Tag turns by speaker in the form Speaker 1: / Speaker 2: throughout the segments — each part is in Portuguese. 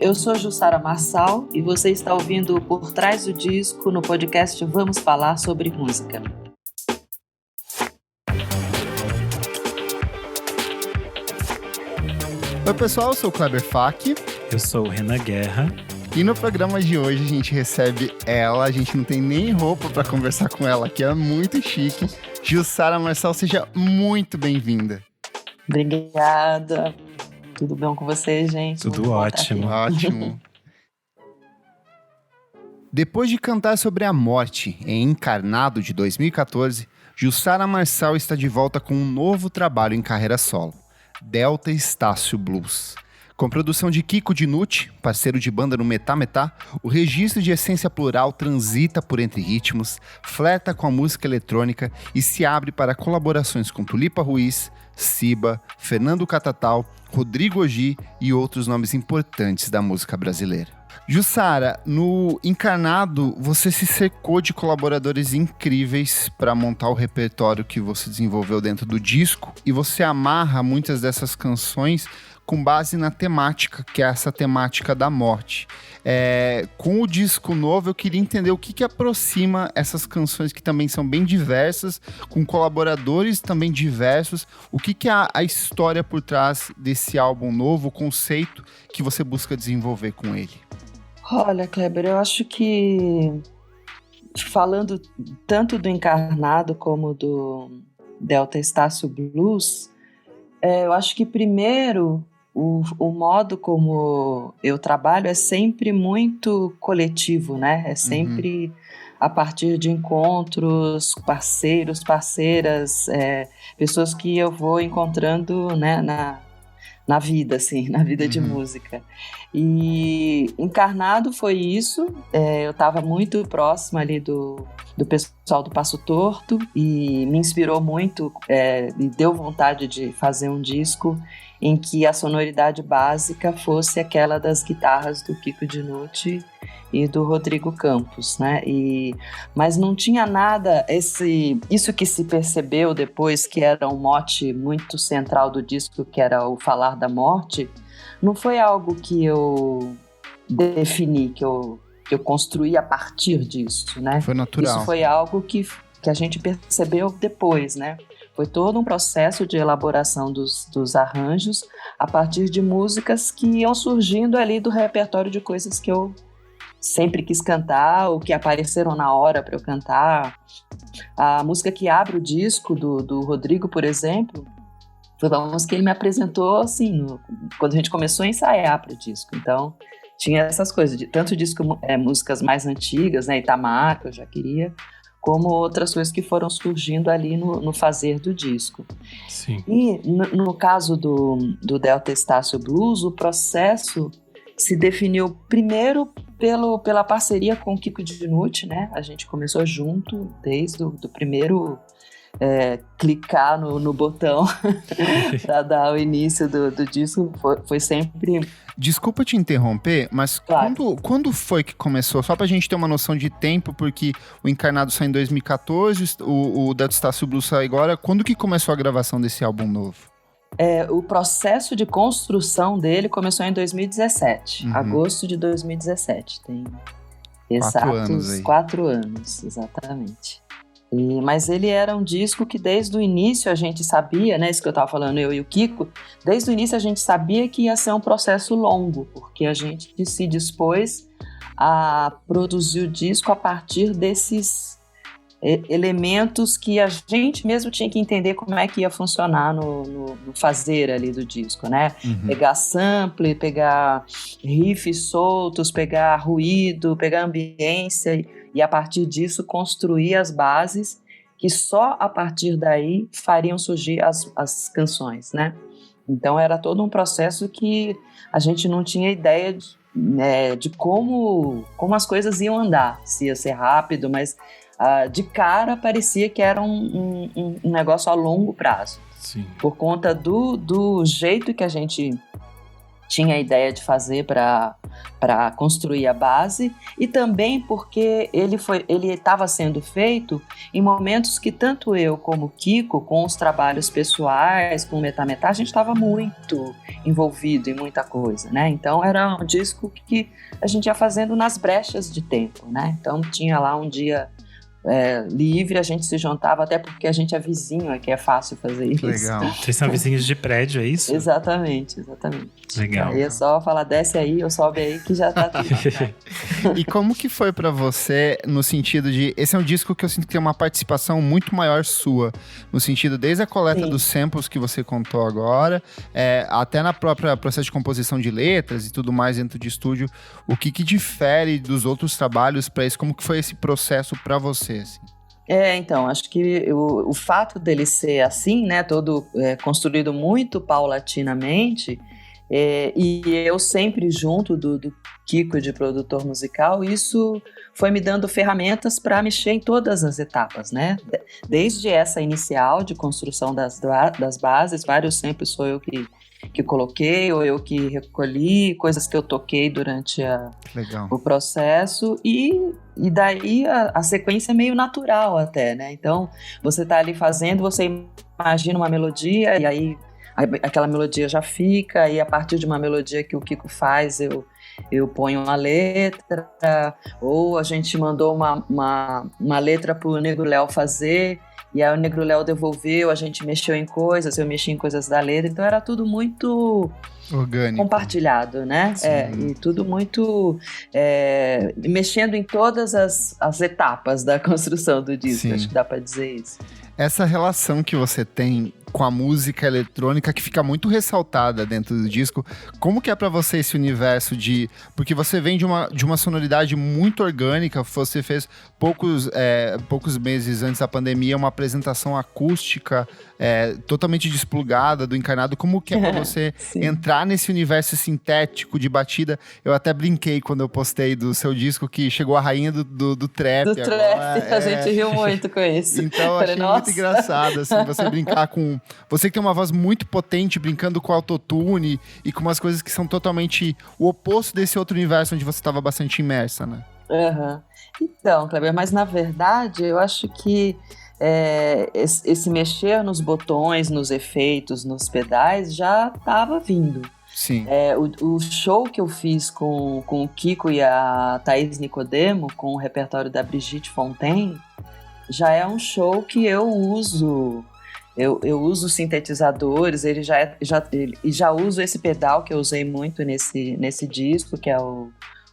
Speaker 1: Eu sou Jussara Marçal e você está ouvindo Por Trás do Disco no podcast Vamos Falar sobre Música.
Speaker 2: Oi pessoal, eu sou o Kleber Fak.
Speaker 3: Eu sou o Renan Guerra.
Speaker 2: E no programa de hoje a gente recebe ela, a gente não tem nem roupa para conversar com ela, que é muito chique. Jussara Marçal, seja muito bem-vinda.
Speaker 1: Obrigada. Tudo bom com vocês, gente?
Speaker 3: Tudo ótimo.
Speaker 2: Ótimo. Depois de cantar sobre a morte em Encarnado de 2014, Jussara Marçal está de volta com um novo trabalho em carreira solo, Delta Estácio Blues. Com produção de Kiko Dinucci, parceiro de banda no Metá Metá, o registro de essência plural transita por entre ritmos, flerta com a música eletrônica e se abre para colaborações com Tulipa Ruiz, Siba, Fernando Catatal, Rodrigo Ogi e outros nomes importantes da música brasileira. Jussara, no Encarnado, você se cercou de colaboradores incríveis para montar o repertório que você desenvolveu dentro do disco e você amarra muitas dessas canções com base na temática, que é essa temática da morte. Com o disco novo, eu queria entender o que aproxima essas canções que também são bem diversas, com colaboradores também diversos. O que é a história por trás desse álbum novo, o conceito que você busca desenvolver com ele?
Speaker 1: Olha, Kleber, eu acho que falando tanto do Encarnado como do Delta Estácio Blues, eu acho que primeiro o modo como eu trabalho é sempre muito coletivo, né? É sempre a partir de encontros, parceiros, parceiras, pessoas que eu vou encontrando, né, na vida, assim, na vida de música. E Encarnado foi isso. Eu estava muito próxima ali do pessoal do Passo Torto e me inspirou muito, me deu vontade de fazer um disco em que a sonoridade básica fosse aquela das guitarras do Kiko Dinucci e do Rodrigo Campos, né? Mas não tinha nada, isso que se percebeu depois, que era um mote muito central do disco, que era o falar da morte, não foi algo que eu defini, que eu construí a partir disso, né?
Speaker 2: Foi natural.
Speaker 1: Isso foi algo que a gente percebeu depois, né? Foi todo um processo de elaboração dos arranjos a partir de músicas que iam surgindo ali do repertório de coisas que eu sempre quis cantar ou que apareceram na hora para eu cantar. A música que abre o disco do Rodrigo, por exemplo, foi uma música que ele me apresentou assim, quando a gente começou a ensaiar para o disco. Então, tinha essas coisas, tanto músicas mais antigas, né, Itamar, que eu já queria, como outras coisas que foram surgindo ali no fazer do disco.
Speaker 3: Sim.
Speaker 1: E no caso do Delta Estácio Blues, o processo se definiu primeiro pela parceria com o Kiko Dinucci, né? A gente começou junto desde o primeiro clicar no botão para dar o início do disco. Foi sempre...
Speaker 2: Desculpa te interromper, mas claro. Quando foi que começou? Só pra gente ter uma noção de tempo, porque o Encarnado saiu em 2014, o Delta Estácio Blues saiu agora. Quando que começou a gravação desse álbum novo?
Speaker 1: O processo de construção dele começou em 2017, agosto de 2017. Tem exatos 4 anos, exatamente. Mas ele era um disco que desde o início a gente sabia, né, isso que eu estava falando, eu e o Kiko, desde o início a gente sabia que ia ser um processo longo, porque a gente se dispôs a produzir o disco a partir desses elementos que a gente mesmo tinha que entender como é que ia funcionar no fazer ali do disco, né? Pegar sample, pegar riffs soltos, pegar ruído, pegar ambiência e a partir disso construir as bases que só a partir daí fariam surgir as canções, né? Então era todo um processo que a gente não tinha ideia de como as coisas iam andar, se ia ser rápido, mas de cara parecia que era um negócio a longo prazo.
Speaker 3: Sim.
Speaker 1: Por conta do jeito que a gente tinha a ideia de fazer para para construir a base, e também porque ele estava sendo feito em momentos que tanto eu como o Kiko, com os trabalhos pessoais, com o Metametá, a gente estava muito envolvido em muita coisa, né? Então era um disco que a gente ia fazendo nas brechas de tempo, né? Então tinha lá um dia livre, a gente se juntava, até porque a gente é vizinho, aqui é fácil fazer isso.
Speaker 2: Legal.
Speaker 3: Vocês são vizinhos de prédio, é isso?
Speaker 1: Exatamente.
Speaker 3: Legal.
Speaker 1: Aí é só falar, desce aí ou sobe aí, que já tá tudo.
Speaker 2: E como que foi pra você, no sentido de... Esse é um disco que eu sinto que tem uma participação muito maior sua, no sentido, desde a coleta dos samples que você contou agora, até na própria processo de composição de letras e tudo mais dentro de estúdio, o que difere dos outros trabalhos pra isso? Como que foi esse processo pra você, assim?
Speaker 1: Então, acho que o fato dele ser assim, né, todo construído muito paulatinamente, e eu sempre junto do Kiko de produtor musical, isso foi me dando ferramentas para mexer em todas as etapas, né? Desde essa inicial de construção das bases, vários samples sou eu que coloquei, ou eu que recolhi, coisas que eu toquei durante o processo, e daí a sequência é meio natural até, né? Então, você tá ali fazendo, você imagina uma melodia, e aí aquela melodia já fica, e a partir de uma melodia que o Kiko faz, eu ponho uma letra, ou a gente mandou uma letra pro Negro Léo fazer, e aí o Negro Léo devolveu, a gente mexeu em coisas, eu mexi em coisas da letra, então era tudo muito orgânico, compartilhado, né? E tudo muito mexendo em todas as etapas da construção do disco. Sim. Acho que dá pra dizer isso.
Speaker 2: Essa relação que você tem com a música eletrônica, que fica muito ressaltada dentro do disco, como que é pra você esse universo de... Porque você vem de uma sonoridade muito orgânica, você fez poucos meses antes da pandemia uma apresentação acústica totalmente desplugada do Encarnado. Como que é pra você entrar nesse universo sintético de batida? Eu até brinquei quando eu postei do seu disco que chegou a rainha do trap.
Speaker 1: Do trap, a gente riu muito com isso.
Speaker 2: Então achei muito engraçado, assim, você brincar com... Você que tem uma voz muito potente, brincando com autotune e com umas coisas que são totalmente o oposto desse outro universo onde você estava bastante imersa, né?
Speaker 1: Uhum. Então, Kleber, mas na verdade eu acho que esse mexer nos botões, nos efeitos, nos pedais já estava vindo.
Speaker 2: Sim.
Speaker 1: O show que eu fiz com o Kiko e a Thaís Nicodemo, com o repertório da Brigitte Fontaine, já é um show que eu uso... Eu uso sintetizadores, já uso esse pedal que eu usei muito nesse disco, que é o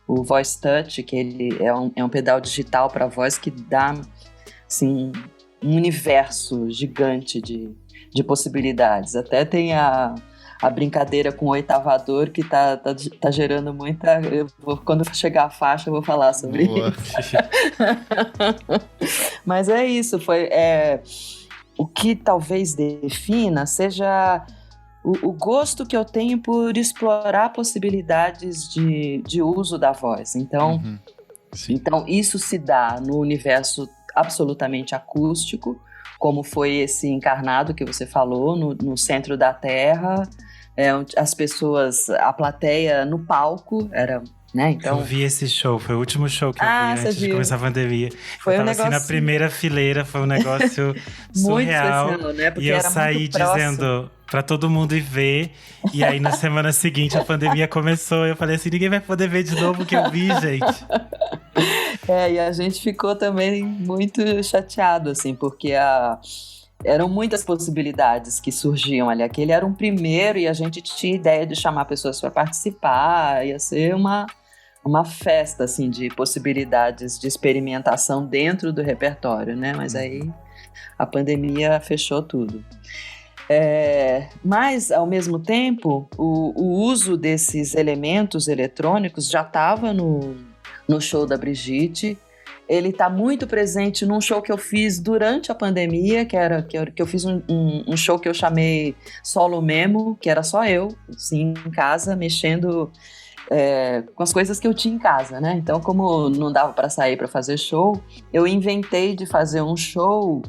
Speaker 1: Voice Touch, que ele é um pedal digital para voz que dá assim, um universo gigante de possibilidades. Até tem a brincadeira com o oitavador, que tá gerando muita... Quando chegar a faixa, eu vou falar sobre isso. Mas é isso, o que talvez defina seja o gosto que eu tenho por explorar possibilidades de uso da voz. Então, então, isso se dá no universo absolutamente acústico, como foi esse Encarnado que você falou, no centro da Terra, as pessoas, a plateia no palco, era... Né? Então...
Speaker 3: Eu vi esse show, foi o último show que eu vi antes de começar a pandemia.
Speaker 1: Foi
Speaker 3: eu tava assim na primeira fileira, foi um negócio surreal. Muito especial, né? Porque e eu saí dizendo pra todo mundo ir ver, e aí na semana seguinte a pandemia começou, eu falei assim, ninguém vai poder ver de novo o que eu vi, gente.
Speaker 1: E a gente ficou também muito chateado, assim, porque eram muitas possibilidades que surgiam ali. Aquele era um primeiro e a gente tinha ideia de chamar pessoas para participar, ia ser uma festa, assim, de possibilidades de experimentação dentro do repertório, né? Mas aí a pandemia fechou tudo. Mas, ao mesmo tempo, o uso desses elementos eletrônicos já estava no show da Brigitte. Ele está muito presente num show que eu fiz durante a pandemia, que eu fiz um show que eu chamei Solo Memo, que era só eu, assim, em casa, mexendo com as coisas que eu tinha em casa, né? Então, como não dava para sair para fazer show, eu inventei de fazer um show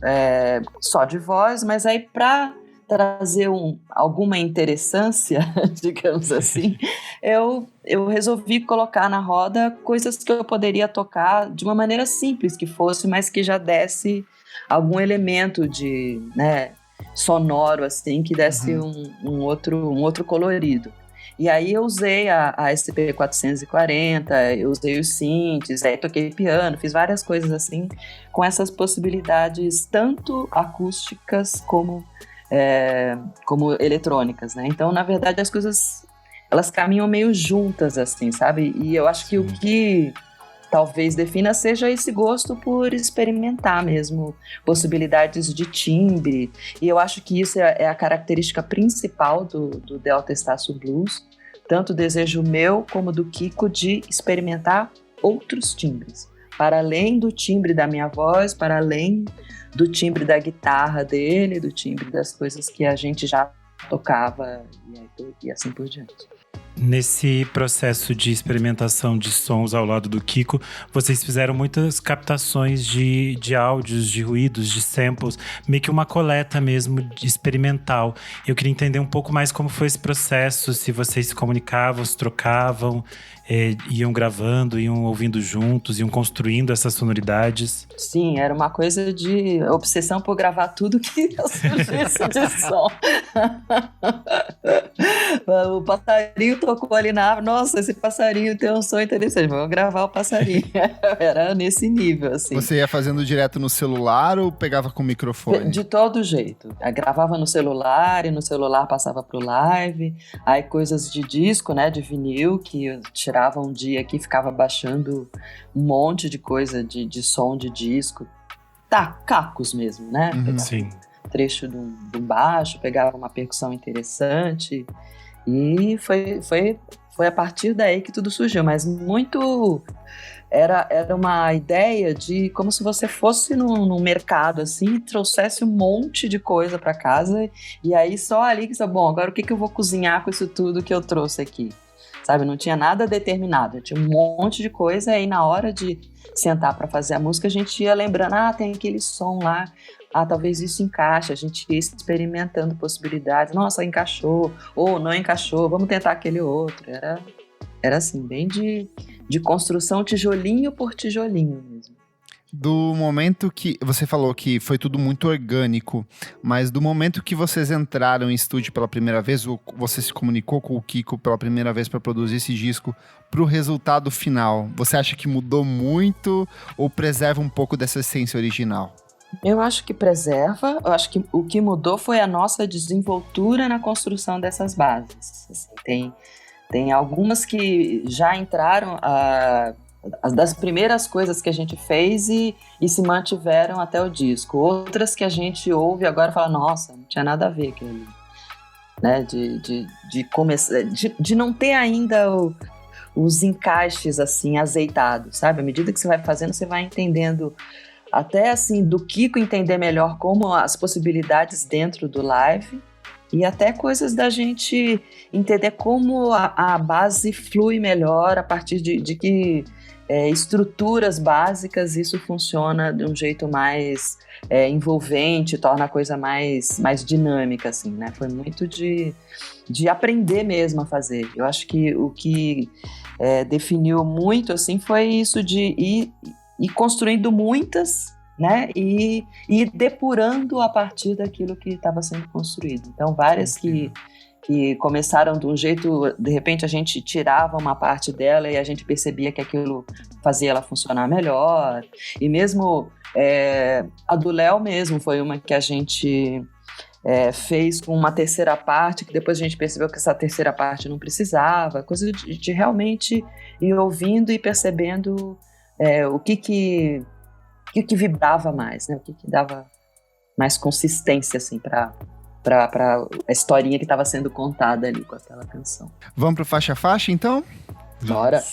Speaker 1: só de voz, mas aí para trazer alguma interessância, digamos assim, eu resolvi colocar na roda coisas que eu poderia tocar de uma maneira simples que fosse, mas que já desse algum elemento de, né, sonoro, assim, que desse um outro colorido. E aí eu usei a SP440, eu usei os synths, aí toquei piano, fiz várias coisas assim, com essas possibilidades tanto acústicas como eletrônicas, né? Então, na verdade, as coisas, elas caminham meio juntas, assim, sabe? E eu acho que o que talvez defina seja esse gosto por experimentar mesmo possibilidades de timbre, e eu acho que isso é a característica principal do Delta Estácio Blues, tanto o desejo meu como do Kiko de experimentar outros timbres, para além do timbre da minha voz, para além do timbre da guitarra dele, do timbre das coisas que a gente já tocava e assim por diante.
Speaker 3: Nesse processo de experimentação de sons ao lado do Kiko, vocês fizeram muitas captações de áudios, de ruídos, de samples, meio que uma coleta mesmo experimental. Eu queria entender um pouco mais como foi esse processo, se vocês se comunicavam, se trocavam, iam gravando, iam ouvindo juntos, iam construindo essas sonoridades.
Speaker 1: Sim, era uma coisa de obsessão por gravar tudo que surgisse de som. O passarinho tocou ali na árvore, nossa, esse passarinho tem um som interessante, vamos gravar o passarinho. Era nesse nível, assim.
Speaker 2: Você ia fazendo direto no celular ou pegava com o microfone?
Speaker 1: De todo jeito. Eu gravava no celular e no celular passava pro live. Aí coisas de disco, né, de vinil, que eu tirava um dia aqui, ficava baixando um monte de coisa de som de disco. Cacos mesmo, né?
Speaker 3: Sim.
Speaker 1: Trecho do baixo, pegava uma percussão interessante. E foi a partir daí que tudo surgiu, mas muito era uma ideia de como se você fosse num mercado assim e trouxesse um monte de coisa para casa e aí só ali que você, bom, agora o que eu vou cozinhar com isso tudo que eu trouxe aqui, sabe? Não tinha nada determinado, tinha um monte de coisa e aí na hora de sentar para fazer a música a gente ia lembrando, tem aquele som lá, talvez isso encaixe, a gente ia experimentando possibilidades, nossa, encaixou, ou não encaixou, vamos tentar aquele outro, era assim, bem de construção tijolinho por tijolinho mesmo.
Speaker 2: Do momento que você falou que foi tudo muito orgânico, mas do momento que vocês entraram em estúdio pela primeira vez, ou você se comunicou com o Kiko pela primeira vez para produzir esse disco, para o resultado final, você acha que mudou muito ou preserva um pouco dessa essência original?
Speaker 1: Eu acho que preserva, eu acho que o que mudou foi a nossa desenvoltura na construção dessas bases. Assim, tem algumas que já entraram, das primeiras coisas que a gente fez e se mantiveram até o disco. Outras que a gente ouve agora e fala, nossa, não tinha nada a ver aquilo ali. Né? De começar, de não ter ainda os encaixes assim azeitados, sabe? À medida que você vai fazendo, você vai entendendo até assim, do Kiko entender melhor como as possibilidades dentro do live e até coisas da gente entender como a base flui melhor a partir de que estruturas básicas isso funciona de um jeito mais envolvente, torna a coisa mais dinâmica, assim, né? Foi muito de aprender mesmo a fazer. Eu acho que o que definiu muito, assim, foi isso de ir construindo muitas, né, e depurando a partir daquilo que estava sendo construído. Então, várias que começaram de um jeito, de repente a gente tirava uma parte dela e a gente percebia que aquilo fazia ela funcionar melhor. E mesmo a do Léo mesmo foi uma que a gente fez com uma terceira parte, que depois a gente percebeu que essa terceira parte não precisava, coisa de realmente ir ouvindo e percebendo o que vibrava mais, né? O que dava mais consistência, assim, para a historinha que estava sendo contada ali com aquela canção.
Speaker 2: Vamos pro faixa-faixa, então?
Speaker 1: Bora!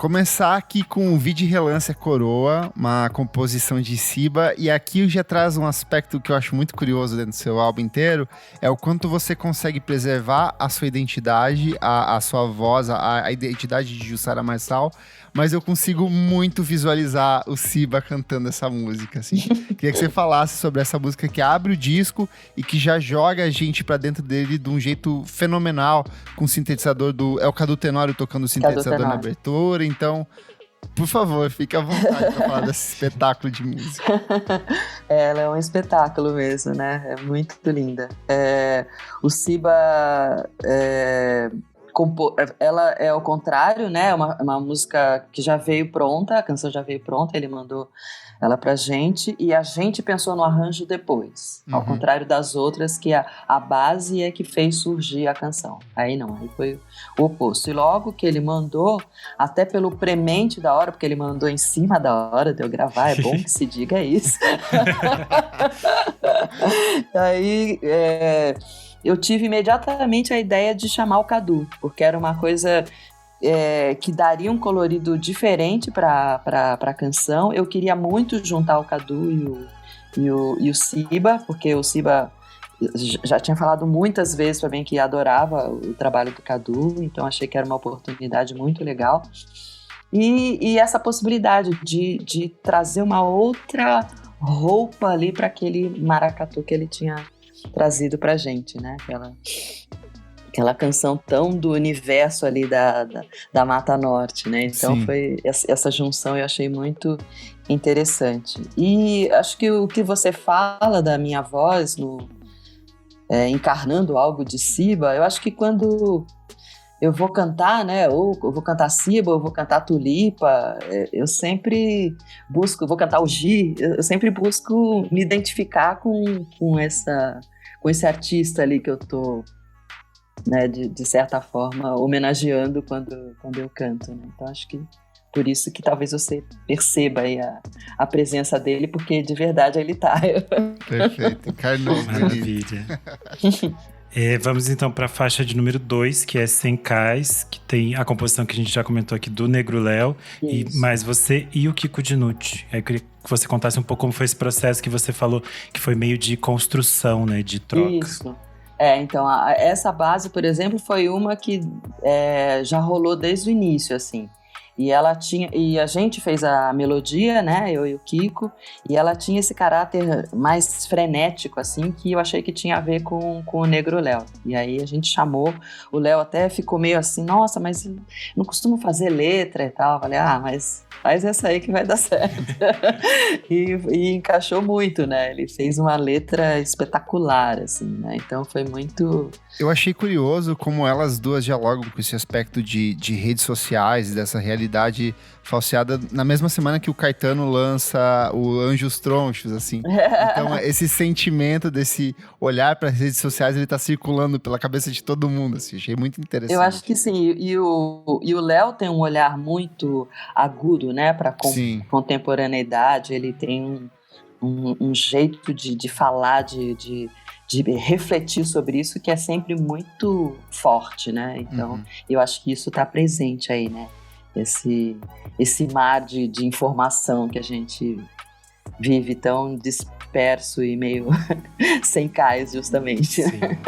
Speaker 2: Começar aqui com o Vide Relance Coroa, uma composição de Siba, e aqui já traz um aspecto que eu acho muito curioso dentro do seu álbum inteiro, é o quanto você consegue preservar a sua identidade, a sua voz, a identidade de Jussara Marçal, mas eu consigo muito visualizar o Siba cantando essa música, assim. Queria que você falasse sobre essa música que abre o disco e que já joga a gente pra dentro dele de um jeito fenomenal, com o sintetizador é o Cadu Tenório tocando o sintetizador na abertura. Então, por favor, fique à vontade pra falar desse espetáculo de música.
Speaker 1: Ela é um espetáculo mesmo, né? É muito linda. O Siba... ela é ao contrário, né? É uma música que já veio pronta, a canção já veio pronta, ele mandou ela pra gente e a gente pensou no arranjo depois, ao contrário das outras, que a base é que fez surgir a canção. Aí não, aí foi o oposto. E logo que ele mandou, até pelo premente da hora, porque ele mandou em cima da hora de eu gravar, é bom que se diga isso. Aí... eu tive imediatamente a ideia de chamar o Cadu, porque era uma coisa que daria um colorido diferente para a canção. Eu queria muito juntar o Cadu e o Siba, porque o Siba já tinha falado muitas vezes para mim que adorava o trabalho do Cadu, então achei que era uma oportunidade muito legal. E essa possibilidade de trazer uma outra roupa ali para aquele maracatu que ele tinha trazido pra gente, né? Aquela canção tão do universo ali da Mata Norte, né? Então foi essa junção, eu achei muito interessante. E acho que o que você fala da minha voz encarnando algo de Siba, eu acho que quando eu vou cantar, né? Ou eu vou cantar Siba, ou eu vou cantar Tulipa, eu sempre busco, vou cantar o Gi, eu sempre busco me identificar com esse artista ali que eu tô, né, de certa forma, homenageando quando eu canto, né? Então acho que por isso que talvez você perceba aí a presença dele, porque de verdade ele tá.
Speaker 2: Perfeito, encarnou.
Speaker 3: Maravilha. Vamos então para a faixa de número 2, que é Sem Cais, que tem a composição que a gente já comentou aqui do Negro Léo, mais você e o Kiko Dinucci. Aí eu queria que você contasse um pouco como foi esse processo que você falou, que foi meio de construção, né, de troca.
Speaker 1: Isso. Então essa base, por exemplo, foi uma que já rolou desde o início, assim. E a gente fez a melodia, né, eu e o Kiko, e ela tinha esse caráter mais frenético, assim, que eu achei que tinha a ver com o Negro Léo. E aí a gente chamou, o Léo até ficou meio assim, nossa, mas eu não costumo fazer letra e tal. Eu falei, mas faz essa aí que vai dar certo. e encaixou muito, né, ele fez uma letra espetacular, assim, né, então foi muito...
Speaker 2: Eu achei curioso como elas duas dialogam com esse aspecto de redes sociais e dessa realidade falseada na mesma semana que o Caetano lança o Anjos Tronchos, assim. Então, esse sentimento desse olhar para as redes sociais, ele tá circulando pela cabeça de todo mundo, assim. Achei muito interessante.
Speaker 1: Eu acho que sim. E o Léo tem um olhar muito agudo, né, para contemporaneidade. Ele tem um jeito de falar, de refletir sobre isso, que é sempre muito forte, né? Então, eu acho que isso tá presente aí, né? Esse mar de informação que a gente vive tão disperso e meio sem cais, justamente.
Speaker 2: Sim, perfeito.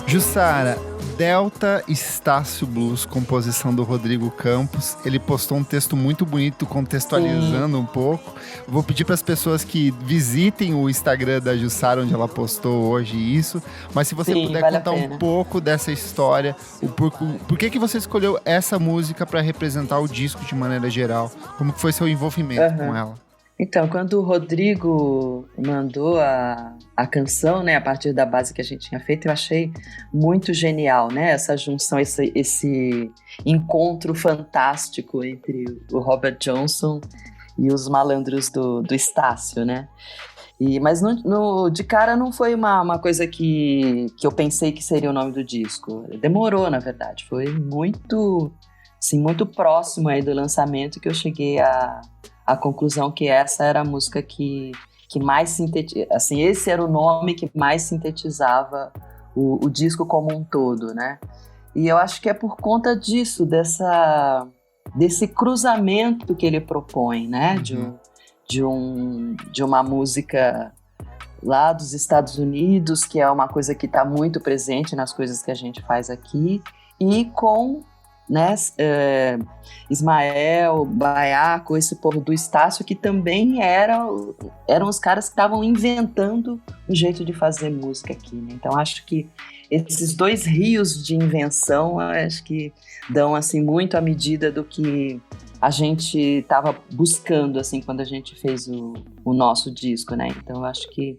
Speaker 2: Jussara, Delta Estácio Blues, composição do Rodrigo Campos. Ele postou um texto muito bonito, contextualizando um pouco. Vou pedir para as pessoas que visitem o Instagram da Jussara, onde ela postou hoje isso. Mas se você puder contar um pouco dessa história, por que você escolheu essa música para representar o disco de maneira geral? Como foi seu envolvimento com ela?
Speaker 1: Então, quando o Rodrigo mandou a canção, né, a partir da base que a gente tinha feito, eu achei muito genial, né, essa junção, esse encontro fantástico entre o Robert Johnson e os malandros do Estácio, né. Mas de cara não foi uma coisa que eu pensei que seria o nome do disco. Demorou, na verdade. Foi muito, assim, muito próximo aí do lançamento que eu cheguei a a conclusão que essa era a música que mais sintetizava, assim, esse era o nome que mais sintetizava o disco como um todo, né? E eu acho que é por conta disso, desse cruzamento que ele propõe, né? De uma música lá dos Estados Unidos, que é uma coisa que está muito presente nas coisas que a gente faz aqui, e com, né, Ismael, Baiaco, esse povo do Estácio, que também eram os caras que estavam inventando um jeito de fazer música aqui, né? Então acho que esses dois rios de invenção, acho que dão assim muito a medida do que a gente estava buscando assim quando a gente fez o nosso disco, né? Então eu acho que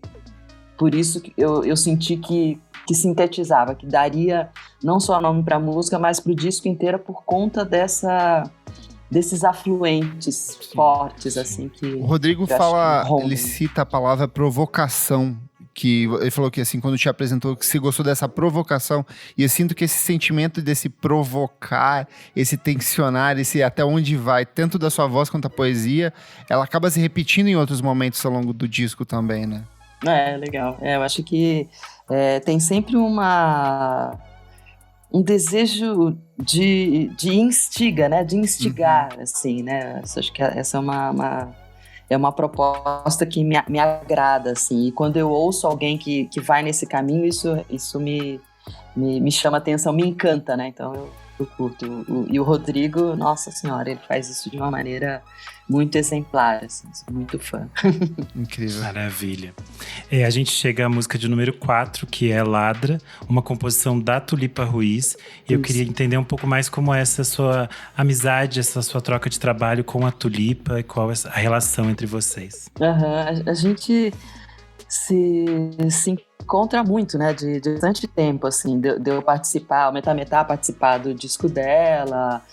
Speaker 1: por isso que eu senti que sintetizava, que daria não só nome para a música, mas para o disco inteiro por conta desses afluentes fortes, assim, que...
Speaker 2: O Rodrigo fala, ele cita a palavra provocação, que ele falou que, assim, quando te apresentou, que você gostou dessa provocação, e eu sinto que esse sentimento desse provocar, esse tensionar, esse até onde vai, tanto da sua voz quanto da poesia, ela acaba se repetindo em outros momentos ao longo do disco também, né?
Speaker 1: Legal. Eu acho que tem sempre um desejo de instiga, né? De instigar, assim, né? Acho que essa é uma proposta que me agrada, assim. E quando eu ouço alguém que vai nesse caminho, isso me chama atenção, me encanta, né? Então eu curto. E o Rodrigo, nossa senhora, ele faz isso de uma maneira muito exemplar, assim, sou muito fã.
Speaker 2: Incrível.
Speaker 3: Maravilha. A gente chega à música de número 4, que é Ladra, uma composição da Tulipa Ruiz. E eu queria entender um pouco mais como é essa sua amizade, essa sua troca de trabalho com a Tulipa e qual é a relação entre vocês.
Speaker 1: A gente se encontra muito, né, de bastante tempo, assim, de eu participar, o Metametá participar do disco dela,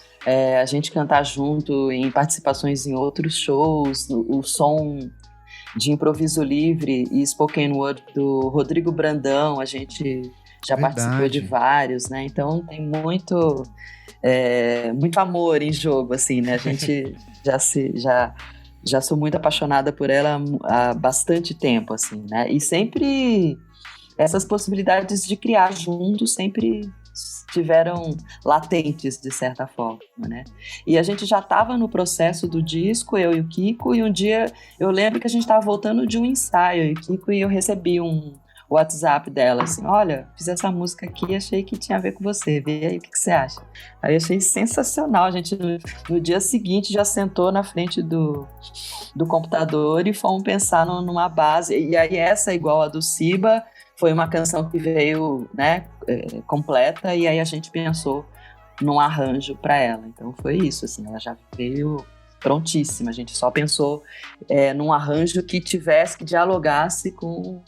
Speaker 1: a gente cantar junto em participações em outros shows, o som de improviso livre e spoken word do Rodrigo Brandão, a gente já participou de vários, né, então tem muito amor em jogo, assim, né, a gente já sou muito apaixonada por ela há bastante tempo, assim, né, e sempre essas possibilidades de criar juntos sempre estiveram latentes, de certa forma, né? E a gente já estava no processo do disco, eu e o Kiko, e um dia eu lembro que a gente estava voltando de um ensaio, e o Kiko e eu recebi um WhatsApp dela, assim, olha, fiz essa música aqui, achei que tinha a ver com você, vê aí o que você acha. Aí eu achei sensacional, a gente no dia seguinte já sentou na frente do computador e fomos pensar numa base, e aí essa igual a do Siba, foi uma canção que veio, né, completa, e aí a gente pensou num arranjo para ela. Então foi isso, assim, ela já veio prontíssima. A gente só pensou num arranjo que dialogasse com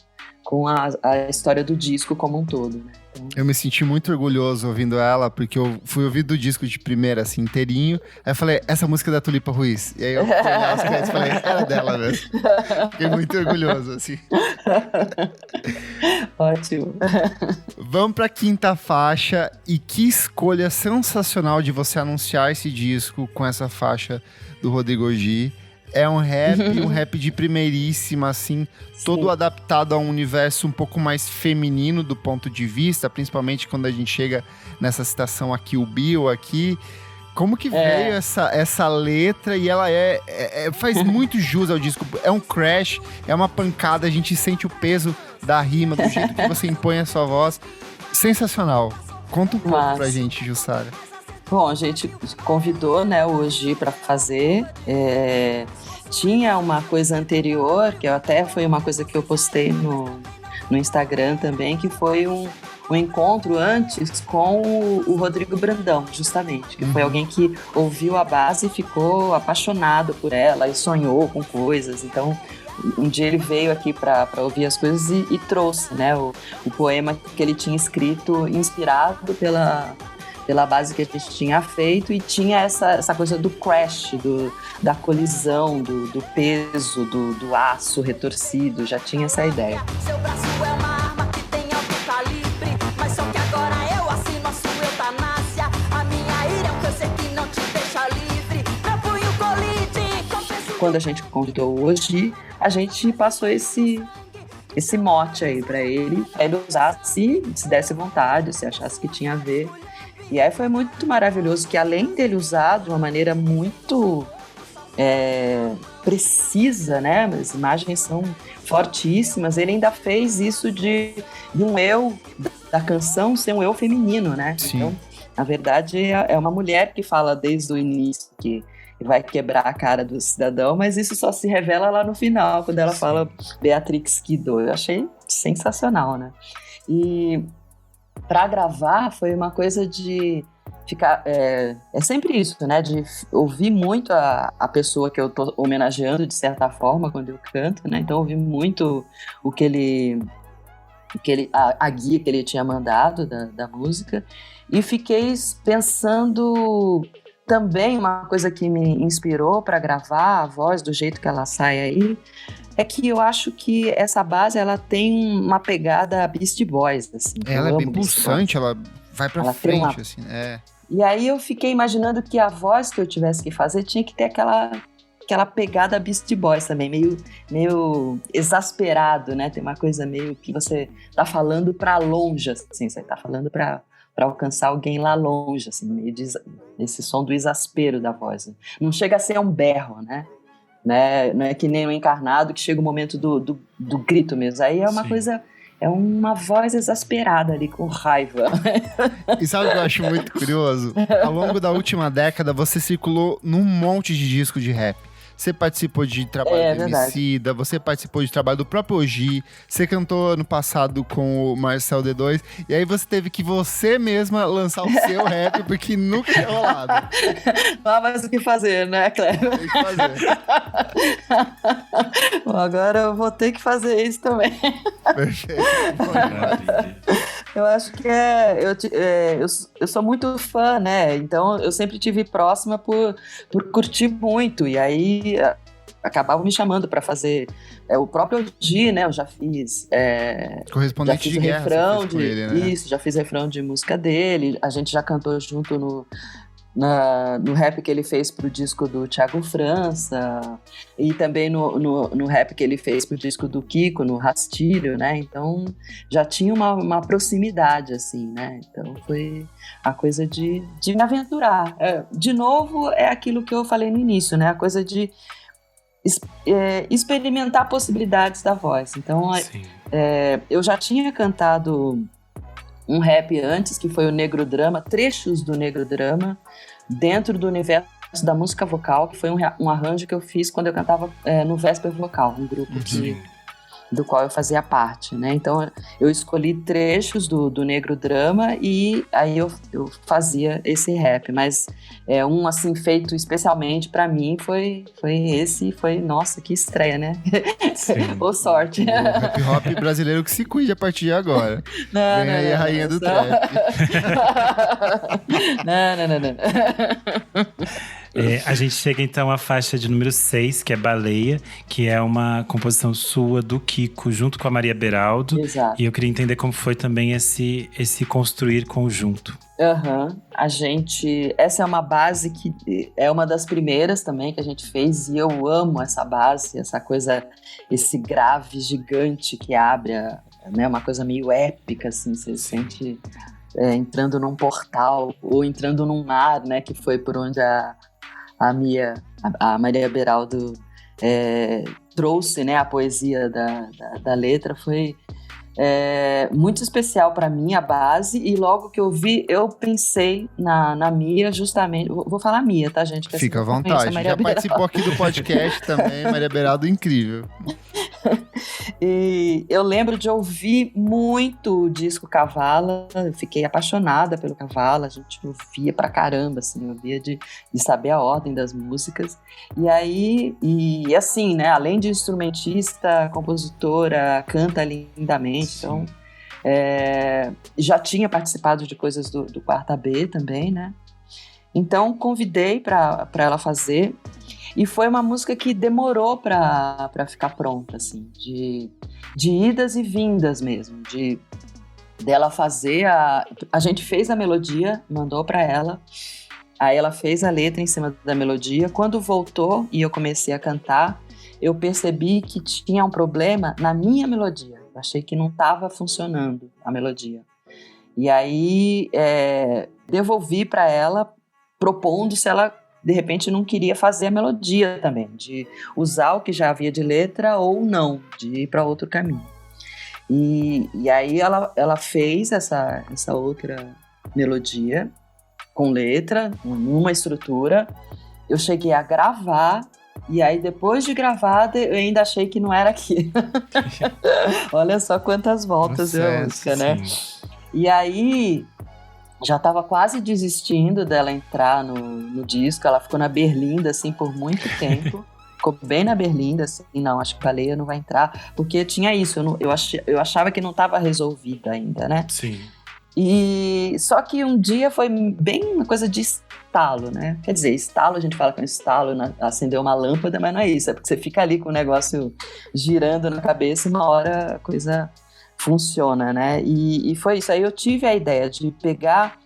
Speaker 1: a história do disco como um todo, né? Então...
Speaker 2: Eu me senti muito orgulhoso ouvindo ela, porque eu fui ouvir do disco de primeira, assim, inteirinho. Aí eu falei, essa música é da Tulipa Ruiz. E aí eu fui olhar as créditos e falei, era dela mesmo. Fiquei muito orgulhoso, assim.
Speaker 1: Ótimo.
Speaker 2: Vamos pra quinta faixa. E que escolha sensacional de você anunciar esse disco com essa faixa do Rodrigo G. É um rap de primeiríssima, assim, todo adaptado a um universo um pouco mais feminino do ponto de vista, principalmente quando a gente chega nessa citação aqui, o Bill aqui. Como que veio essa letra? E ela faz muito jus ao disco. É um crash, é uma pancada, a gente sente o peso da rima, do jeito que você impõe a sua voz. Sensacional. Conta um pouco pra gente, Jussara.
Speaker 1: Bom, a gente convidou, né, o Oji para fazer. Tinha uma coisa anterior, que até foi uma coisa que eu postei no Instagram também, que foi um encontro antes com o Rodrigo Brandão, justamente. Que foi alguém que ouviu a base e ficou apaixonado por ela e sonhou com coisas. Então, um dia ele veio aqui para ouvir as coisas e trouxe, né, o poema que ele tinha escrito, inspirado pela base que a gente tinha feito, e tinha essa coisa do crash, da colisão, do peso, do aço retorcido, já tinha essa ideia.
Speaker 4: Seu braço é uma arma que tem alto calibre, mas só que agora eu assino a sua eutanásia. A minha ira é um câncer que não te deixa livre. Meu punho colide,
Speaker 1: quando a gente convidou o Oji, a gente passou esse mote aí pra ele usar se desse vontade, se achasse que tinha a ver. E aí foi muito maravilhoso que, além dele usar de uma maneira muito precisa, né? As imagens são fortíssimas, ele ainda fez isso de um eu da canção ser um eu feminino, né?
Speaker 2: Sim.
Speaker 1: Então, na verdade, é uma mulher que fala desde o início que vai quebrar a cara do cidadão, mas isso só se revela lá no final, quando ela fala Beatrix Kiddo. Eu achei sensacional, né? E para gravar foi uma coisa de ficar... É sempre isso, né? De ouvir muito a pessoa que eu tô homenageando, de certa forma, quando eu canto, né? Então, ouvir muito a guia que ele tinha mandado da música. E fiquei pensando... Também uma coisa que me inspirou para gravar a voz do jeito que ela sai aí é que eu acho que essa base ela tem uma pegada Beastie Boys, assim.
Speaker 2: Ela é bem pulsante, ela vai pra frente, assim,
Speaker 1: E aí eu fiquei imaginando que a voz que eu tivesse que fazer tinha que ter aquela pegada Beastie Boys também, meio exasperado, né? Tem uma coisa meio que você tá falando pra longe, assim, você tá falando pra alcançar alguém lá longe, assim, meio esse som do exaspero da voz. Não chega a ser um berro, né? Não é que nem o Encarnado, que chega o momento do grito mesmo. Aí é uma coisa, é uma voz exasperada ali, com raiva.
Speaker 2: E sabe o que eu acho muito curioso? Ao longo da última década, você circulou num monte de disco de rap. Você participou de trabalho do Emicida, você participou de trabalho do próprio Oji, você cantou ano passado com o Marcel D2, e aí você teve que você mesma lançar o seu rap, porque nunca tinha rolado.
Speaker 1: Não há mais o que fazer, né, Cleber?
Speaker 2: Tem que fazer.
Speaker 1: Bom, agora eu vou ter que fazer isso também.
Speaker 2: Perfeito.
Speaker 1: Eu acho que eu sou muito fã, né? Então eu sempre tive próxima por curtir muito. E aí acabavam me chamando para fazer o próprio Oji, né? Eu já fiz.
Speaker 2: Correspondente de guerra.
Speaker 1: Refrão
Speaker 2: ele, né?
Speaker 1: Isso, já fiz refrão de música dele. A gente já cantou junto no rap que ele fez pro disco do Thiago França e também no rap que ele fez pro disco do Kiko, no Rastilho, né? Então já tinha uma proximidade, assim, né? Então foi a coisa de me aventurar. De novo, é aquilo que eu falei no início, né? A coisa de experimentar possibilidades da voz. Então eu já tinha cantado um rap antes, que foi o Negro Drama, trechos do Negro Drama, dentro do universo da música vocal, que foi um arranjo que eu fiz quando eu cantava no Vesper Vocal, um grupo do qual eu fazia parte, né? Então eu escolhi trechos do Negro Drama e aí eu fazia esse rap, mas um assim feito especialmente pra mim foi nossa, que estreia, né? Ô sorte.
Speaker 2: O hip hop brasileiro que se cuide a partir de agora. Vem aí a rainha do trap.
Speaker 1: Não.
Speaker 3: A gente chega então à faixa de número 6, que é Baleia, que é uma composição sua do Kiko, junto com a Maria Beraldo.
Speaker 1: Exato.
Speaker 3: E eu queria entender como foi também esse construir conjunto.
Speaker 1: Essa é uma base que é uma das primeiras também que a gente fez, e eu amo essa base, essa coisa, esse grave gigante que abre, né, uma coisa meio épica, assim, você sente entrando num portal ou entrando num mar, né, que foi por onde a Maria Beraldo trouxe, né, a poesia da letra. Foi muito especial para mim a base, e logo que eu vi, eu pensei na Mia, justamente. Vou falar Mia, tá, gente? Que
Speaker 2: fica à vontade, já participou aqui do podcast também, Maria Beraldo, incrível.
Speaker 1: E eu lembro de ouvir muito o disco Kavala, eu fiquei apaixonada pelo Kavala, a gente ouvia pra caramba, assim, ouvia de saber a ordem das músicas. E aí, assim, né, além de instrumentista, compositora, canta lindamente, então já tinha participado de coisas do Quarta B também, né? Então convidei para ela fazer. E foi uma música que demorou para ficar pronta, assim, de idas e vindas mesmo, dela fazer a gente fez a melodia, mandou para ela, Aí ela fez a letra em cima da melodia. Quando voltou e eu comecei a cantar, eu percebi que tinha um problema na minha melodia. Eu achei que não estava funcionando a melodia. E aí devolvi para ela, propondo se ela de repente não queria fazer a melodia também, de usar o que já havia de letra ou não, de ir para outro caminho. E aí ela fez essa outra melodia com letra, numa estrutura. Eu cheguei a gravar, e aí depois de gravada eu ainda achei que não era aquilo. Olha só quantas voltas deu a música, né? E aí já estava quase desistindo dela entrar no disco. Ela ficou na berlinda assim por muito tempo. Ficou bem na berlinda, assim, não, acho que Baleia não vai entrar, porque tinha isso, eu achava que não estava resolvida ainda, né?
Speaker 3: Sim.
Speaker 1: E só que um dia foi bem uma coisa de estalo, né? Quer dizer, estalo, a gente fala que é um estalo, acendeu uma lâmpada, mas não é isso, é porque você fica ali com o negócio girando na cabeça e uma hora a coisa funciona, né? E foi isso, aí eu tive a ideia de pegar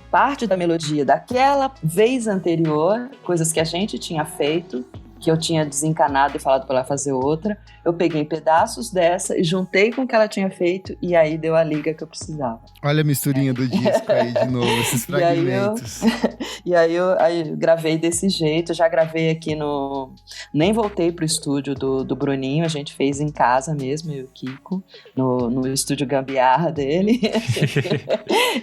Speaker 1: parte da melodia daquela vez anterior, coisas que a gente tinha feito, que eu tinha desencanado e falado para ela fazer outra. Eu peguei pedaços dessa e juntei com o que ela tinha feito, e aí deu a liga que eu precisava.
Speaker 2: Olha a misturinha do disco aí de novo, esses fragmentos.
Speaker 1: E aí eu gravei desse jeito, já gravei aqui nem voltei pro estúdio do Bruninho, a gente fez em casa mesmo, eu e o Kiko, no estúdio gambiarra dele.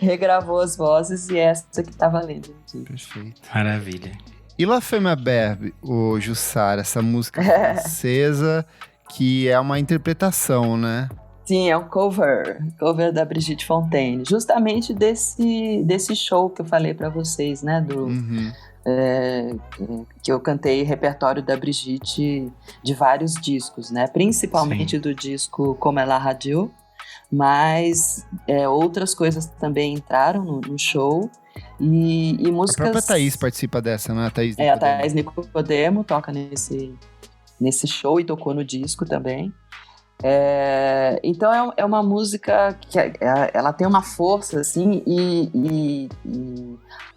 Speaker 1: Regravou as vozes e essa que tá valendo aqui.
Speaker 2: Perfeito.
Speaker 3: Maravilha.
Speaker 2: E La Femme Berbe, o Jussara, essa música francesa, que é uma interpretação, né?
Speaker 1: Sim, é um cover da Brigitte Fontaine, justamente desse show que eu falei pra vocês, né? Que eu cantei repertório da Brigitte de vários discos, né? Principalmente Sim. do disco Comme la Radio, mas outras coisas também entraram no show. E músicas...
Speaker 2: A própria Thaís participa dessa, não é?
Speaker 1: A Thaís Nicodemo toca nesse show e tocou no disco também. Então é uma música que ela tem uma força, assim, e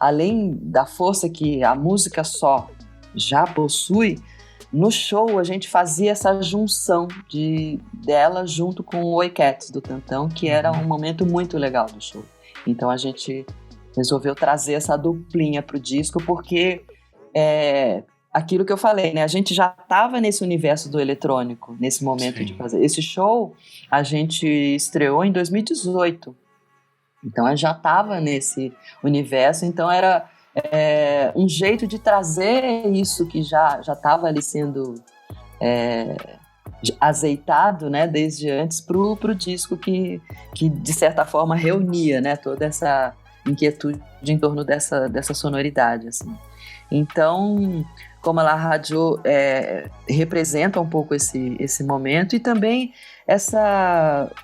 Speaker 1: além da força que a música só já possui, no show a gente fazia essa junção dela junto com o Oi Cats do Tantão, que era um momento muito legal do show. Então a gente resolveu trazer essa duplinha pro disco, porque aquilo que eu falei, né? A gente já estava nesse universo do eletrônico, nesse momento Sim. de fazer. Esse show a gente estreou em 2018. Então eu já estava nesse universo, então era um jeito de trazer isso que já estava ali sendo azeitado, né, desde antes pro disco que de certa forma reunia, né, toda essa inquietude em torno dessa sonoridade, assim. Então, como a rádio representa um pouco esse momento, e também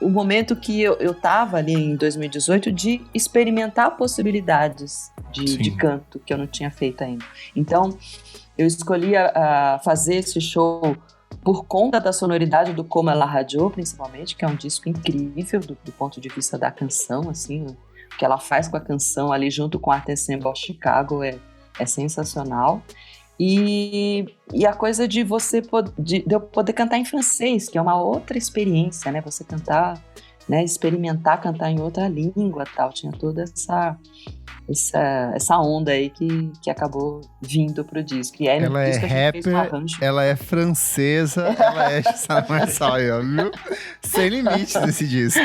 Speaker 1: o momento que eu estava ali em 2018 de experimentar possibilidades de canto que eu não tinha feito ainda. Então, eu escolhi fazer esse show por conta da sonoridade do Como Ela Radiou, principalmente, que é um disco incrível do ponto de vista da canção, assim, o que ela faz com a canção ali junto com a Art Ensemble Chicago é sensacional. E a coisa de eu poder cantar em francês, que é uma outra experiência, né? Você cantar, né? Experimentar cantar em outra língua, tal. Tinha toda essa onda aí que acabou vindo pro disco. E aí,
Speaker 2: ela é rapper, ela é francesa, ela é Jussara Marçal, viu? Sem limites esse disco.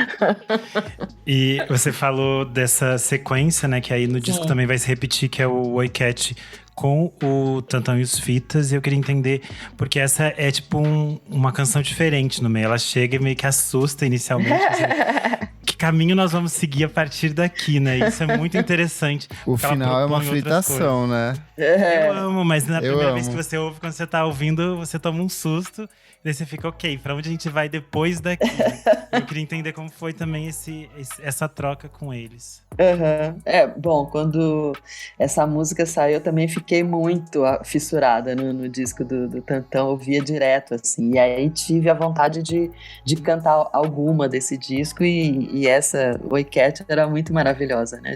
Speaker 3: E você falou dessa sequência, né? Que aí no disco também vai se repetir, que é o Oi Cat com o Tantão e os Fitas. E eu queria entender, porque essa é tipo uma canção diferente no meio. Ela chega e meio que assusta inicialmente. Assim, que caminho nós vamos seguir a partir daqui, né? Isso é muito interessante.
Speaker 2: O final é uma fritação, né?
Speaker 3: Eu amo, mas na primeira vez que você ouve, quando você tá ouvindo, você toma um susto. Daí você fica, ok, pra onde a gente vai depois daqui? Eu queria entender como foi também essa troca com eles.
Speaker 1: Bom, quando essa música saiu, eu também fiquei muito fissurada no disco do Tantão, eu via direto, assim. E aí tive a vontade de cantar alguma desse disco, e essa Oi Cat era muito maravilhosa, né?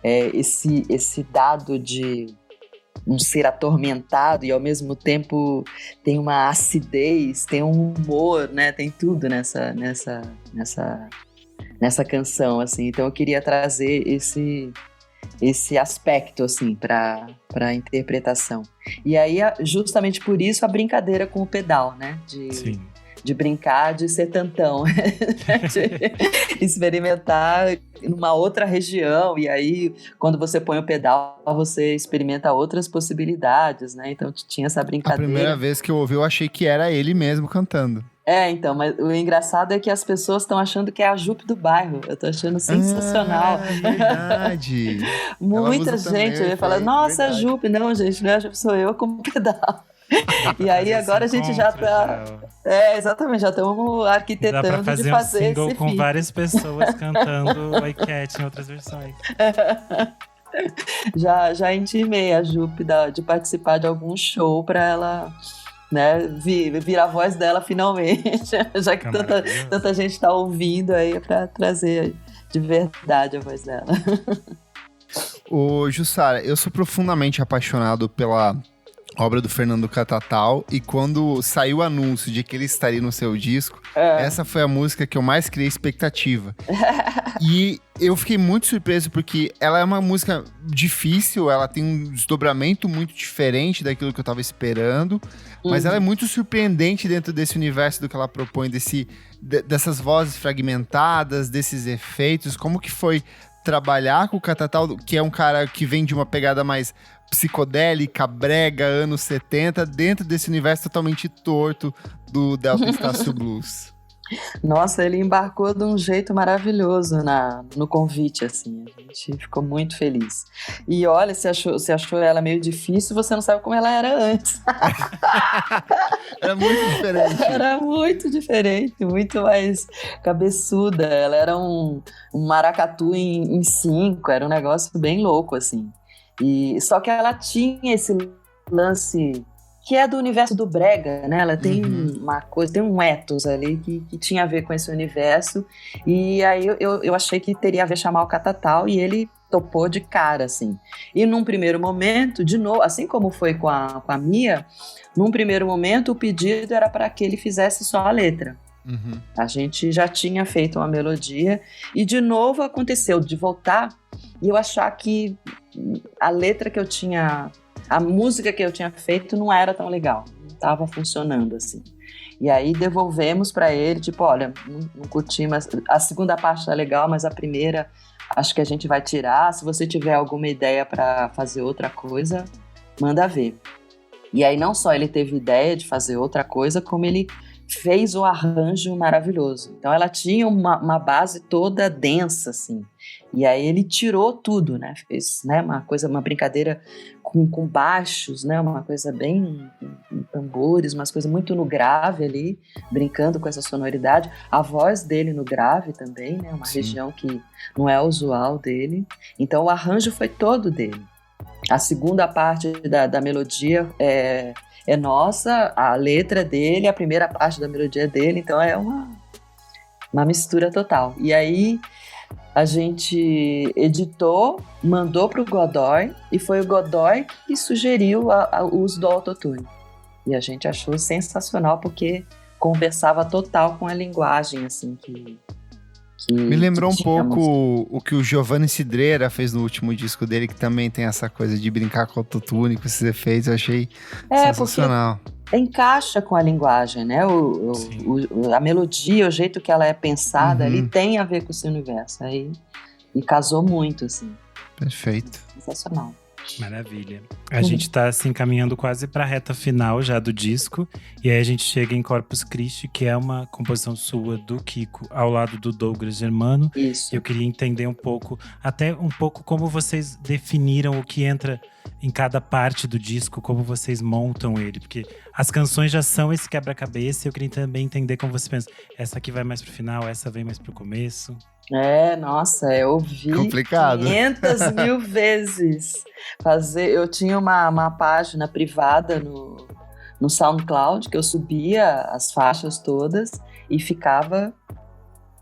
Speaker 1: esse dado de um ser atormentado e ao mesmo tempo tem uma acidez, tem um humor, né? Tem tudo nessa canção, assim. Então eu queria trazer esse aspecto, assim, para a interpretação. E aí, justamente por isso, a brincadeira com o pedal, né? De brincar, de ser tantão, de experimentar numa outra região, e aí quando você põe o pedal, você experimenta outras possibilidades, né? Então tinha essa brincadeira.
Speaker 2: A primeira vez que eu ouvi, eu achei que era ele mesmo cantando.
Speaker 1: Então, mas o engraçado é que as pessoas estão achando que é a Jupe do bairro. Eu tô achando sensacional.
Speaker 2: Verdade.
Speaker 1: Muita gente ia falar, nossa, verdade. Jupe. Não, gente, não é a Jupe, sou eu como pedal. E aí agora a gente já tá... exatamente, já estamos arquitetando
Speaker 3: dá pra fazer
Speaker 1: de fazer
Speaker 3: um single
Speaker 1: esse
Speaker 3: com
Speaker 1: feat.
Speaker 3: Várias pessoas cantando Oi Cat em outras versões.
Speaker 1: Já intimei a Jupe de participar de algum show pra ela... né, vir a voz dela finalmente, já que tanta gente tá ouvindo aí pra trazer de verdade a voz dela.
Speaker 2: Ô, Jussara, eu sou profundamente apaixonado pela obra do Fernando Catatal, e quando saiu o anúncio de que ele estaria no seu disco, essa foi a música que eu mais criei expectativa. E eu fiquei muito surpreso porque ela é uma música difícil, ela tem um desdobramento muito diferente daquilo que eu tava esperando, mas ela é muito surpreendente dentro desse universo do que ela propõe, dessas vozes fragmentadas, desses efeitos. Como que foi trabalhar com o Catatal, que é um cara que vem de uma pegada mais psicodélica, brega, anos 70, dentro desse universo totalmente torto do Delta Estácio Blues?
Speaker 1: Nossa, ele embarcou de um jeito maravilhoso no convite, assim. A gente ficou muito feliz. E olha, você achou ela meio difícil, você não sabe como ela era antes.
Speaker 2: Era muito diferente.
Speaker 1: Era muito diferente, muito mais cabeçuda. Ela era um maracatu em 5, era um negócio bem louco, assim. Só que ela tinha esse lance que é do universo do brega, né? Ela tem uma coisa, tem um ethos ali que tinha a ver com esse universo. E aí eu achei que teria a ver chamar o Catatal, e ele topou de cara, assim. E num primeiro momento, de novo, assim como foi com a Mia, num primeiro momento o pedido era para que ele fizesse só a letra. A gente já tinha feito uma melodia, e de novo aconteceu de voltar e eu achar que a letra que eu tinha, a música que eu tinha feito não era tão legal, não estava funcionando assim. E aí devolvemos para ele, tipo, olha, não curti, mas a segunda parte tá legal, mas a primeira acho que a gente vai tirar. Se você tiver alguma ideia para fazer outra coisa, manda ver. E aí não só ele teve ideia de fazer outra coisa, como ele fez o arranjo maravilhoso. Então ela tinha uma base toda densa, assim. E aí ele tirou tudo, né? Fez, né, uma brincadeira com baixos, né? Uma coisa bem com tambores, umas coisas muito no grave ali, brincando com essa sonoridade. A voz dele no grave também, né? Uma região que não é usual dele. Então o arranjo foi todo dele. A segunda parte da melodia é nossa, a letra dele, a primeira parte da melodia é dele, então é uma mistura total. E aí a gente editou, mandou pro Godoy, e foi o Godoy que sugeriu o uso do autotune. E a gente achou sensacional, porque conversava total com a linguagem, assim, que
Speaker 2: me lembrou um pouco o que o Giovanni Cidreira fez no último disco dele, que também tem essa coisa de brincar com o autotune, com esses efeitos. Eu achei sensacional.
Speaker 1: Encaixa com a linguagem, né? A melodia, o jeito que ela é pensada ali tem a ver com esse universo. Aí, e casou muito, assim.
Speaker 2: Perfeito.
Speaker 1: Sensacional.
Speaker 3: Maravilha. A gente tá assim caminhando quase pra reta final já do disco, e aí a gente chega em Corpus Christi, que é uma composição sua do Kiko ao lado do Douglas Germano.
Speaker 1: Isso.
Speaker 3: Eu queria entender um pouco como vocês definiram o que entra em cada parte do disco, como vocês montam ele, porque as canções já são esse quebra-cabeça, e eu queria também entender como você pensa, essa aqui vai mais pro final, essa vem mais pro começo.
Speaker 1: Nossa, eu ouvi
Speaker 2: complicado.
Speaker 1: 500 mil vezes. Eu tinha uma página privada no SoundCloud, que eu subia as faixas todas e ficava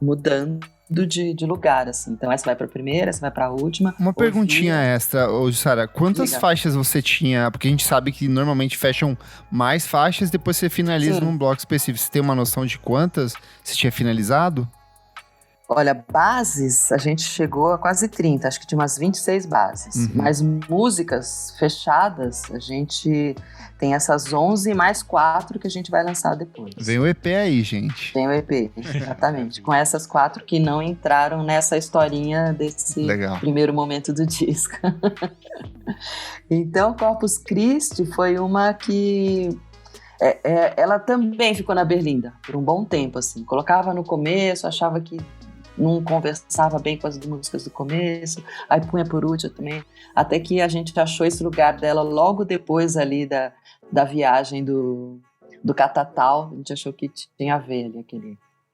Speaker 1: mudando de lugar, assim. Então essa vai pra primeira, essa vai pra última.
Speaker 2: Uma perguntinha extra, Jussara, quantas
Speaker 1: Diga.
Speaker 2: faixas você tinha? Porque a gente sabe que normalmente fecham mais faixas, depois você finaliza num bloco específico. Você tem uma noção de quantas você tinha finalizado?
Speaker 1: Olha, bases, a gente chegou a quase 30, acho que tinha umas 26 bases. Mas músicas fechadas, a gente tem essas 11 mais 4 que a gente vai lançar depois.
Speaker 2: Vem o EP aí, gente.
Speaker 1: Tem o EP, exatamente. Com essas 4 que não entraram nessa historinha desse primeiro momento do disco. Então, Corpus Christi foi uma que... ela também ficou na berlinda por um bom tempo, assim. Colocava no começo, achava que não conversava bem com as músicas do começo, aí punha por último também, até que a gente achou esse lugar dela logo depois ali da viagem do Catatal. A gente achou que tinha a ver ali,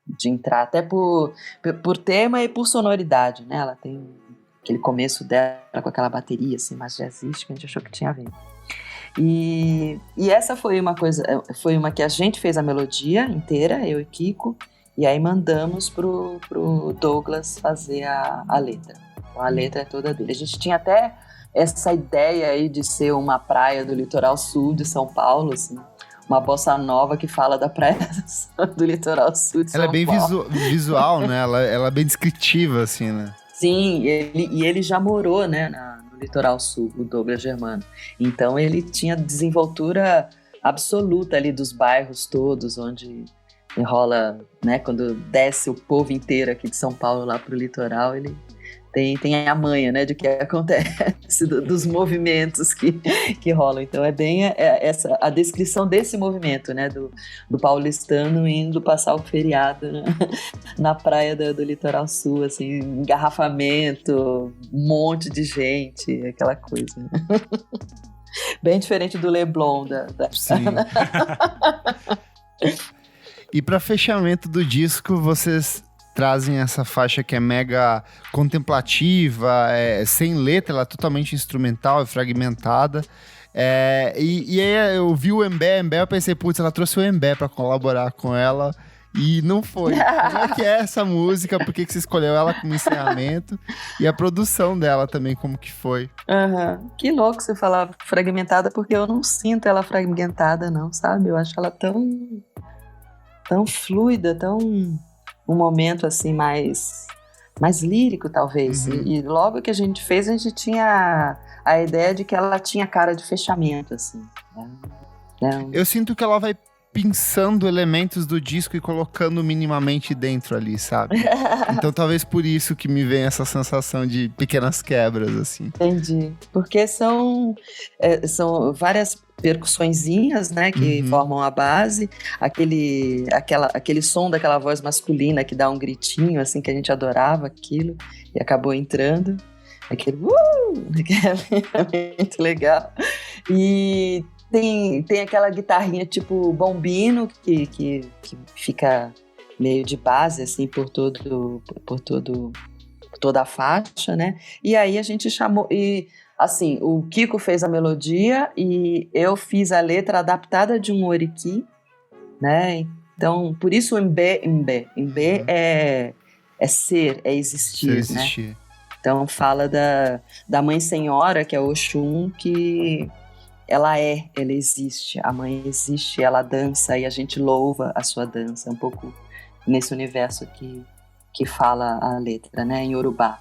Speaker 1: de entrar, até por tema e por sonoridade, né? Ela tem aquele começo dela com aquela bateria assim, mais jazzística, a gente achou que tinha a ver. E essa foi uma que a gente fez a melodia inteira, eu e Kiko, e aí mandamos pro Douglas fazer a letra. Então a letra é toda dele. A gente tinha até essa ideia aí de ser uma praia do litoral sul de São Paulo, assim, uma bossa nova que fala da praia do litoral sul de São Paulo.
Speaker 2: Ela é bem visual, né? Ela é bem descritiva, assim, né?
Speaker 1: Sim, ele já morou, né, no litoral sul, o Douglas Germano. Então ele tinha desenvoltura absoluta ali dos bairros todos, onde rola, né, quando desce o povo inteiro aqui de São Paulo lá pro litoral, ele tem a manha, né, de que acontece, dos movimentos que rolam. Então é bem essa a descrição desse movimento, né, do paulistano indo passar o feriado, né, na praia do litoral sul, assim, engarrafamento, um monte de gente, aquela coisa, né? Bem diferente do Leblon
Speaker 2: Sim. E para fechamento do disco, vocês trazem essa faixa que é mega contemplativa, sem letra, ela é totalmente instrumental e fragmentada. E aí eu vi o Embé, eu pensei, putz, ela trouxe o Embé para colaborar com ela e não foi. Como é que é essa música? Por que você escolheu ela como encerramento? E a produção dela também, como que foi?
Speaker 1: Que louco você falar fragmentada, porque eu não sinto ela fragmentada não, sabe? Eu acho ela tão fluida, um momento assim mais lírico, talvez. E logo que a gente fez, a gente tinha a ideia de que ela tinha cara de fechamento, assim.
Speaker 2: Eu sinto que ela vai pensando elementos do disco e colocando minimamente dentro ali, sabe? Então talvez por isso que me vem essa sensação de pequenas quebras, assim.
Speaker 1: Entendi. Porque são várias percussõezinhas, né, que formam a base, aquele som daquela voz masculina que dá um gritinho, assim, que a gente adorava aquilo, e acabou entrando, aquele que é muito legal. E tem aquela guitarrinha tipo bombino que fica meio de base, assim, por toda a faixa, né, e aí a gente chamou... Assim, o Kiko fez a melodia e eu fiz a letra adaptada de um oriqui, né? Então, por isso o Mbé é ser, é existir, né? Então, fala da Mãe Senhora, que é Oxum, que ela existe. A mãe existe, ela dança e a gente louva a sua dança. Um pouco nesse universo que fala a letra, né? Em Yorubá.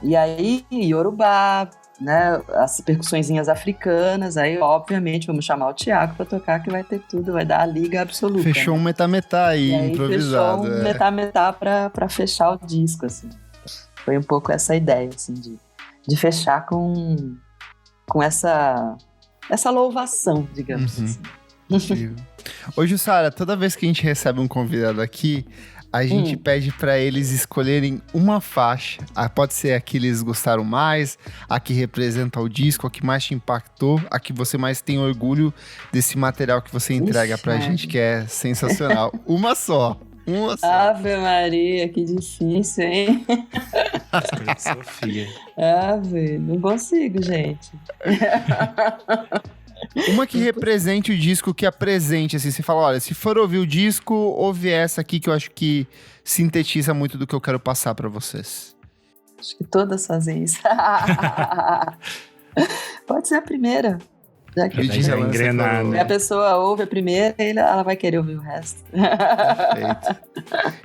Speaker 1: E aí, Yorubá... né, as percussõezinhas africanas, aí obviamente vamos chamar o Thiago para tocar, que vai ter tudo, vai dar a liga absoluta.
Speaker 2: Fechou, né? Um metá-metá aí, improvisado.
Speaker 1: Fechou um metá-metá para fechar o disco, assim. Foi um pouco essa ideia, assim, de fechar com essa louvação, digamos assim.
Speaker 2: Ô, Jussara, toda vez que a gente recebe um convidado aqui, a gente pede para eles escolherem uma faixa. Pode ser a que eles gostaram mais, a que representa o disco, a que mais te impactou, a que você mais tem orgulho desse material que você entrega pra gente, que é sensacional. Uma só.
Speaker 1: Ave Maria, que difícil, hein?
Speaker 3: Sofia.
Speaker 1: Ave, não consigo, gente.
Speaker 2: Uma que represente o disco, que apresente, assim, você fala, olha, se for ouvir o disco, ouve essa aqui que eu acho que sintetiza muito do que eu quero passar pra vocês.
Speaker 1: Acho que todas fazem isso. Pode ser a primeira. Já que a pessoa ouve a primeira e ela vai querer ouvir o resto.
Speaker 2: Perfeito.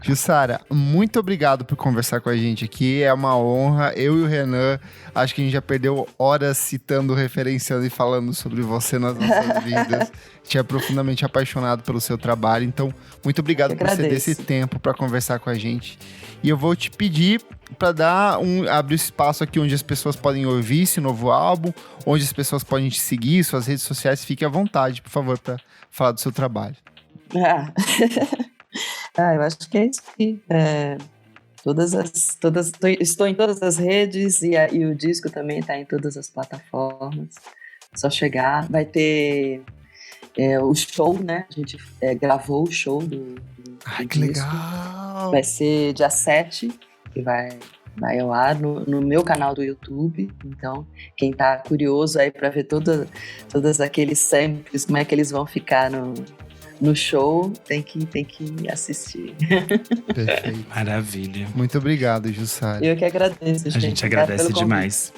Speaker 2: Jussara, muito obrigado por conversar com a gente aqui. É uma honra. Eu e o Renan, acho que a gente já perdeu horas citando, referenciando e falando sobre você nas nossas vidas. Tinha profundamente apaixonado pelo seu trabalho. Então, muito obrigado por ceder esse tempo para conversar com a gente. E eu vou te pedir para abrir espaço aqui onde as pessoas podem ouvir esse novo álbum, onde as pessoas podem te seguir, suas redes sociais. Fique à vontade, por favor, para falar do seu trabalho.
Speaker 1: Eu acho que é isso aqui. Estou em todas as redes e o disco também está em todas as plataformas. É só chegar. Vai ter o show, né? A gente gravou o show do
Speaker 2: que
Speaker 1: disco.
Speaker 2: Legal!
Speaker 1: Vai ser dia 7 e vai ao ar no meu canal do YouTube. Então, quem tá curioso aí para ver todos aqueles samples, como é que eles vão ficar no show, tem que assistir.
Speaker 2: Perfeito.
Speaker 3: Maravilha.
Speaker 2: Muito obrigado, Jussara.
Speaker 1: Eu que agradeço, gente.
Speaker 3: A gente agradece demais.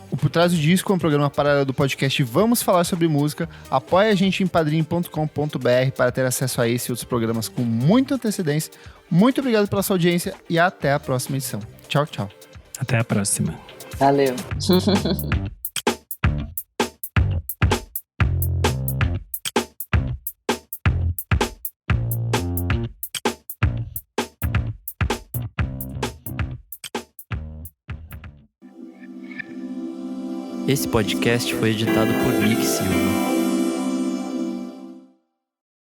Speaker 2: O Por Trás do Disco é um programa paralelo do podcast Vamos Falar Sobre Música. Apoie a gente em padrim.com.br para ter acesso a esse e outros programas com muita antecedência. Muito obrigado pela sua audiência e até a próxima edição. Tchau, tchau.
Speaker 3: Até a próxima.
Speaker 1: Valeu.
Speaker 5: Esse podcast foi editado por Nick Silva.